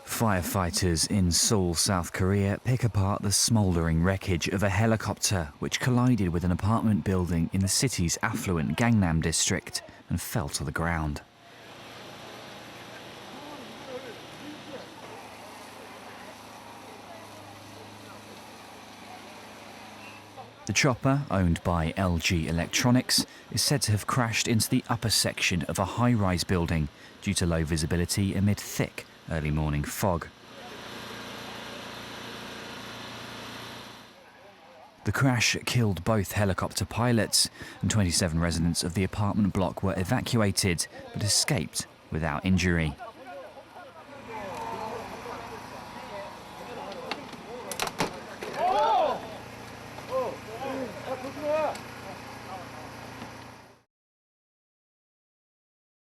Firefighters in Seoul, South Korea pick apart the smouldering wreckage of a helicopter which collided with an apartment building in the city's affluent Gangnam district and fell to the ground. The chopper, owned by LG Electronics, is said to have crashed into the upper section of a high-rise building due to low visibility amid thick early morning fog. The crash killed both helicopter pilots, and 27 residents of the apartment block were evacuated but escaped without injury.